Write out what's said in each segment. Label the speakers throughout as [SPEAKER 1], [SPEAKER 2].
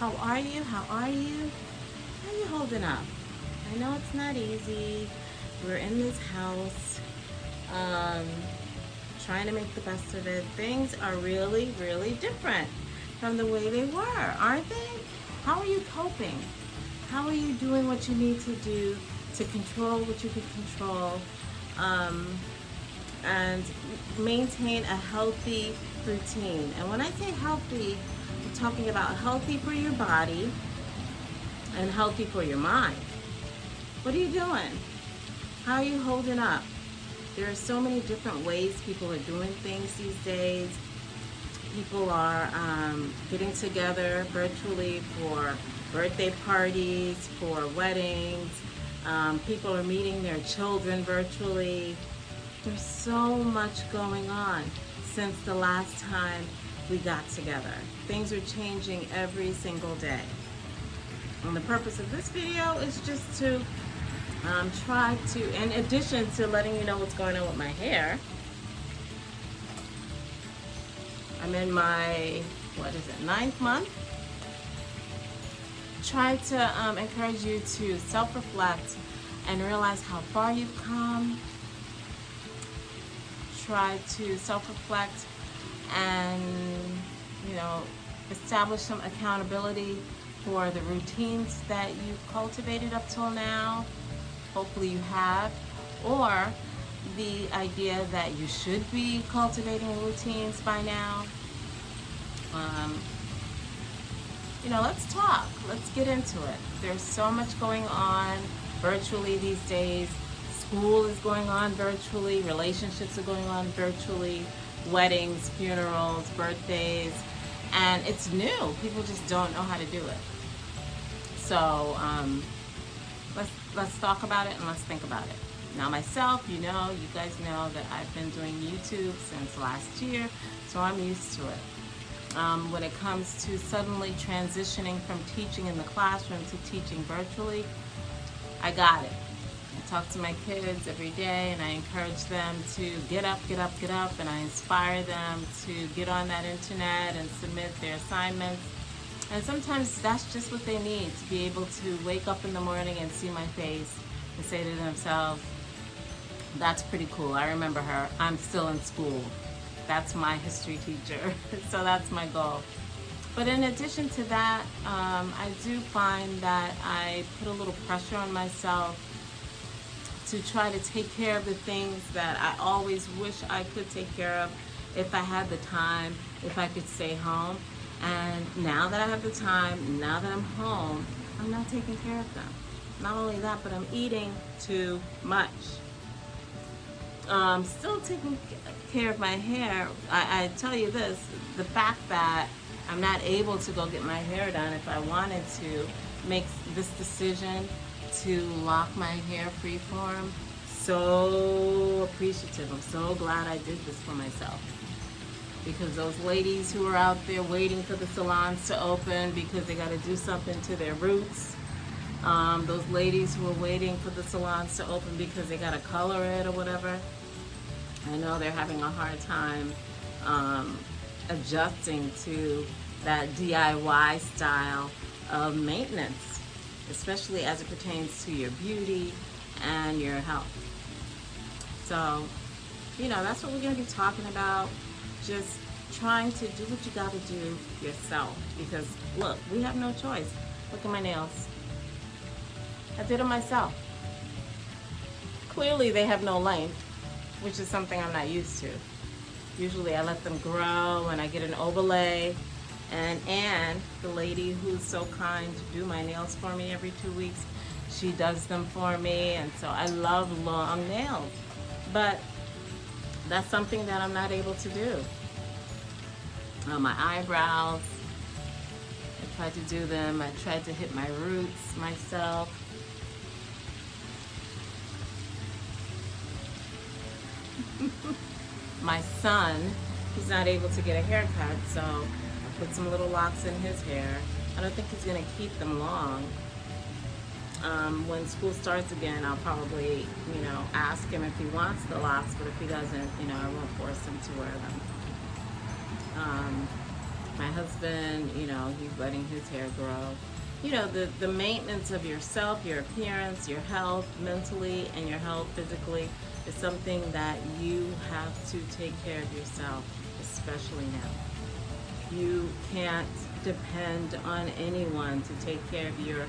[SPEAKER 1] How are you? How are you? How are you holding up? I know it's not easy. We're in this house, um, trying to make the best of it. Things are really, really different from the way they were, aren't they? How are you coping? How are you doing what you need to do to control what you can control, um, and maintain a healthy routine? And when I say healthy, I'm talking about healthy for your body and healthy for your mind. What are you doing? How are you holding up? There are so many different ways people are doing things these days. People are getting together virtually for birthday parties, for weddings. People are meeting their children virtually. There's so much going on since the last time we got together. Things are changing every single day. And the purpose of this video is just to try to, in addition to letting you know what's going on with my hair, I'm in my, 9th month. Try to encourage you to self-reflect and realize how far you've come. Try to self-reflect and, establish some accountability for the routines that you've cultivated up till now. Hopefully you have. Or the idea that you should be cultivating routines by now. Let's talk. Let's get into it. There's so much going on virtually these days. School is going on virtually. Relationships are going on virtually. Weddings, funerals, birthdays. And it's new. People just don't know how to do it. So let's talk about it and let's think about it. Now myself, you guys know that I've been doing YouTube since last year, so I'm used to it. When it comes to suddenly transitioning from teaching in the classroom to teaching virtually, I got it. I talk to my kids every day and I encourage them to get up, and I inspire them to get on that internet and submit their assignments. And sometimes that's just what they need, to be able to wake up in the morning and see my face and say to themselves, that's pretty cool. I remember her. I'm still in school. That's my history teacher. So that's my goal. But in addition to that, I do find that I put a little pressure on myself to try to take care of the things that I always wish I could take care of if I had the time, if I could stay home. And now that I have the time, now that I'm home, I'm not taking care of them. Not only that, but I'm eating too much. Still taking care of my hair. I tell you this, the fact that I'm not able to go get my hair done if I wanted to makes this decision to lock my hair freeform so appreciative. I'm so glad I did this for myself. Because those ladies who are out there waiting for the salons to open because they got to do something to their roots, those ladies who are waiting for the salons to open because they got to color it or whatever, I know they're having a hard time adjusting to that DIY style of maintenance, especially as it pertains to your beauty and your health. So, that's what we're going to be talking about. Just trying to do what you got to do yourself. Because, look, we have no choice. Look at my nails. I did them myself. Clearly, they have no length, which is something I'm not used to. Usually, I let them grow and I get an overlay. And Anne, the lady who's so kind to do my nails for me every 2 weeks, she does them for me. And so I love long nails. But that's something that I'm not able to do. My eyebrows, I tried to do them. I tried to hit my roots myself. My son, he's not able to get a haircut, so I put some little locks in his hair. I don't think he's going to keep them long. When school starts again, I'll probably, ask him if he wants the locks, but if he doesn't, I won't force him to wear them. My husband, you know, he's letting his hair grow. You know, the maintenance of yourself, your appearance, your health mentally, and your health physically is something that you have to take care of yourself, especially now. You can't depend on anyone to take care of your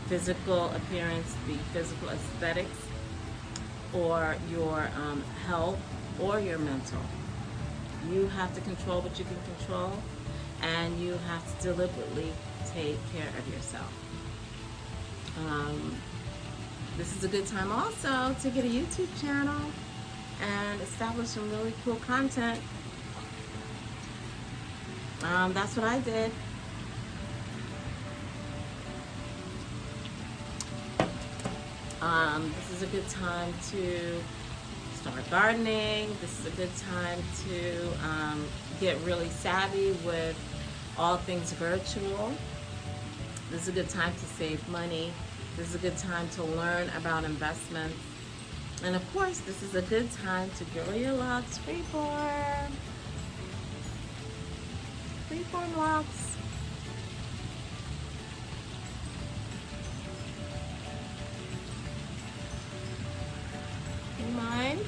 [SPEAKER 1] physical appearance, the physical aesthetics, or your health, or your mental. You have to control what you can control, and you have to deliberately take care of yourself. This is a good time also to get a YouTube channel and establish some really cool content. That's what I did. This is a good time to start gardening. This is a good time to get really savvy with all things virtual. This is a good time to save money. This is a good time to learn about investments. And of course, this is a good time to grow your Loc'd freeform. Freeform Locs. You mind?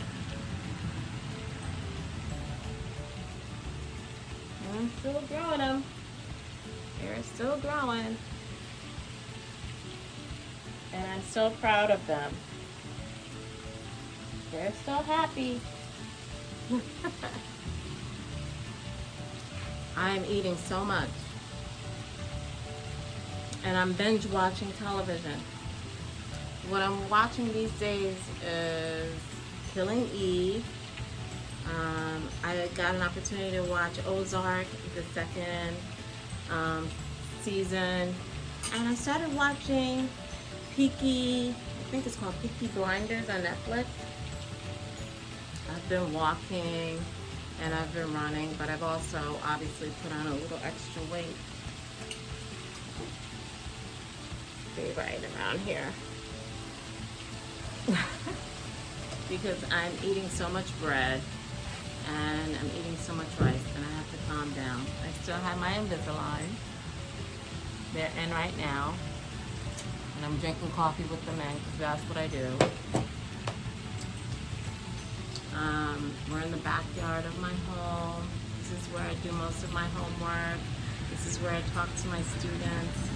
[SPEAKER 1] I'm still growing them. They're still growing. And I'm so proud of them. They're still happy. I'm eating so much. And I'm binge watching television. What I'm watching these days is Killing Eve. I got an opportunity to watch Ozark, the second season. And I started watching Peaky, I think it's called Peaky Blinders on Netflix. I've been walking and I've been running, but I've also obviously put on a little extra weight. Be right around here. Because I'm eating so much bread and I'm eating so much rice and I have to calm down. I still have my Invisalign. They're in right now. And I'm drinking coffee with them in because that's what I do. We're in the backyard of my home. This is where I do most of my homework. This is where I talk to my students.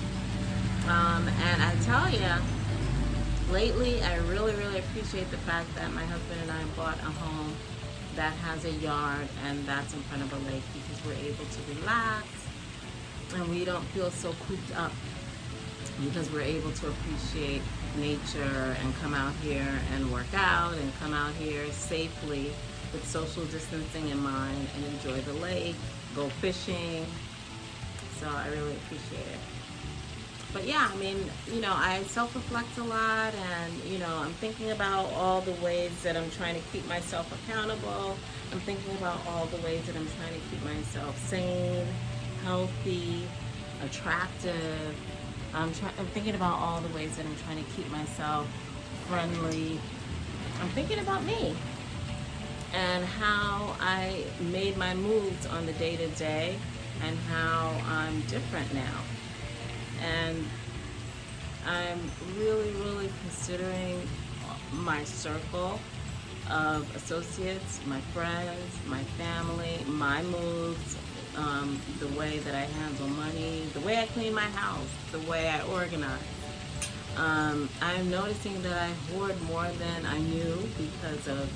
[SPEAKER 1] And I tell you, lately I really, really appreciate the fact that my husband and I bought a home that has a yard and that's in front of a lake, because we're able to relax and we don't feel so cooped up, because we're able to appreciate nature and come out here and work out and come out here safely with social distancing in mind and enjoy the lake, go fishing. So I really appreciate it. But yeah, I mean, you know, I self-reflect a lot, and, you know, I'm thinking about all the ways that I'm trying to keep myself accountable. I'm thinking about all the ways that I'm trying to keep myself sane, healthy, attractive. I'm thinking about all the ways that I'm trying to keep myself friendly. I'm thinking about me and how I made my moves on the day-to-day and how I'm different now. And I'm really, really considering my circle of associates, my friends, my family, my moves, the way that I handle money, the way I clean my house, the way I organize. I'm noticing that I hoard more than I knew because of,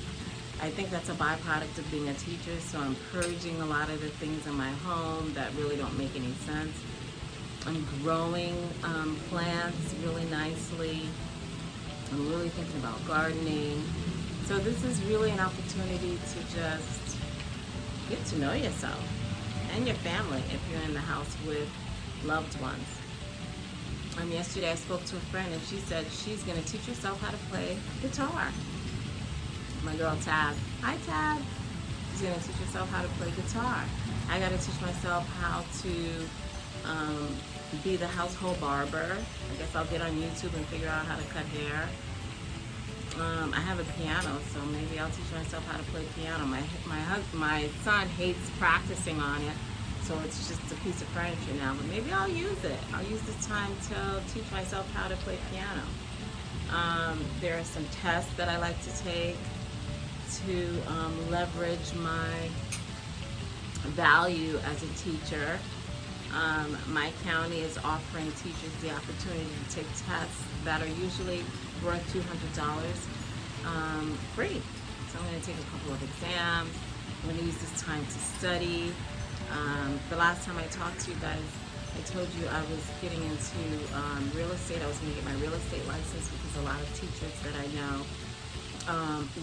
[SPEAKER 1] I think that's a byproduct of being a teacher, so I'm purging a lot of the things in my home that really don't make any sense. I'm growing plants really nicely. I'm really thinking about gardening. So this is really an opportunity to just get to know yourself and your family if you're in the house with loved ones. Yesterday I spoke to a friend and she said she's going to teach herself how to play guitar. My girl Tab. Hi Tab. She's going to teach herself how to play guitar. I got to teach myself how to be the household barber. I guess I'll get on YouTube and figure out how to cut hair. I have a piano, so maybe I'll teach myself how to play piano. My son hates practicing on it, So it's just a piece of furniture now, but maybe I'll use it. I'll use this time to teach myself how to play piano. There are some tests that I like to take to leverage my value as a teacher. My county is offering teachers the opportunity to take tests that are usually worth $200 free. So I'm going to take a couple of exams. I'm going to use this time to study. The last time I talked to you guys, I told you I was getting into real estate. I was going to get my real estate license because a lot of teachers that I know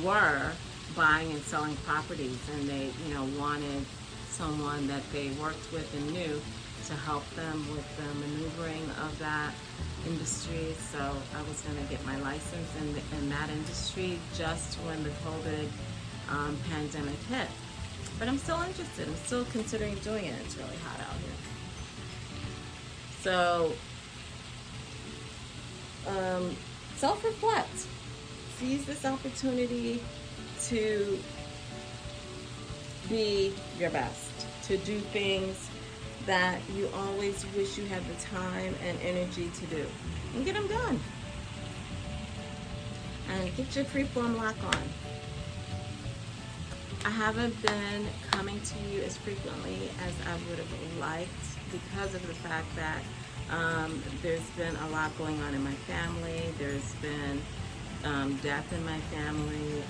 [SPEAKER 1] were buying and selling properties, and they, wanted someone that they worked with and knew to help them with the maneuvering of that industry. So I was going to get my license in that industry just when the COVID pandemic hit. But I'm still interested. I'm still considering doing it. It's really hot out here. So, self-reflect. Seize this opportunity to be your best, to do things that you always wish you had the time and energy to do, and get them done. And get your Form Locs on. I haven't been coming to you as frequently as I would have liked because of the fact that there's been a lot going on in my family. There's been death in my family.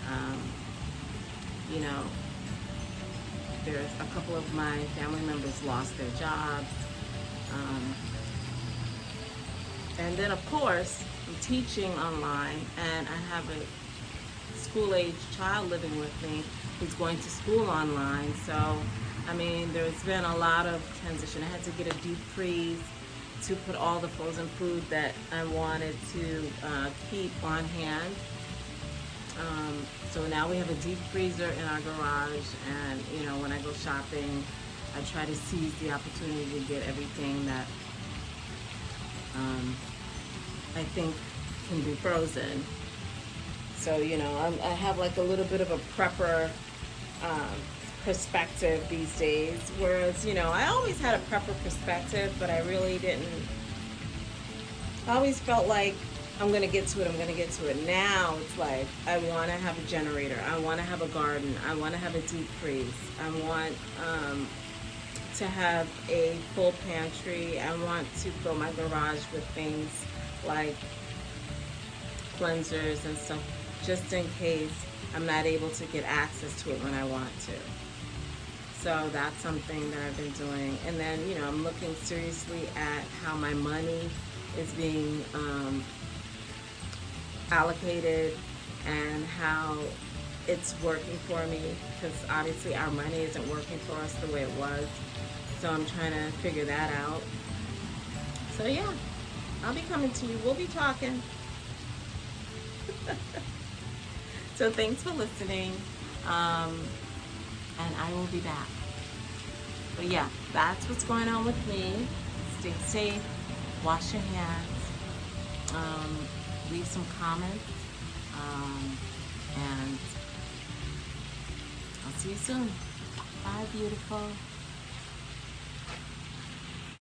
[SPEAKER 1] There's a couple of my family members lost their jobs. And then, of course, I'm teaching online, and I have a school-age child living with me who's going to school online. So, there's been a lot of transition. I had to get a deep freeze to put all the frozen food that I wanted to keep on hand. So now we have a deep freezer in our garage, and when I go shopping, I try to seize the opportunity to get everything that I think can be frozen. So I have like a little bit of a prepper perspective these days, whereas I always had a prepper perspective, but I really didn't. I always felt like I'm going to get to it. Now it's like I want to have a generator. I want to have a garden. I want to have a deep freeze. I want to have a full pantry. I want to fill my garage with things like cleansers and stuff, just in case I'm not able to get access to it when I want to. So that's something that I've been doing. And then, I'm looking seriously at how my money is being allocated and how it's working for me, because obviously our money isn't working for us the way it was. So I'm trying to figure that out. So yeah, I'll be coming to you. We'll be talking. So thanks for listening. And I will be back. But yeah, that's what's going on with me. Stay safe. Wash your hands. Leave some comments. And I'll see you soon. Bye, beautiful.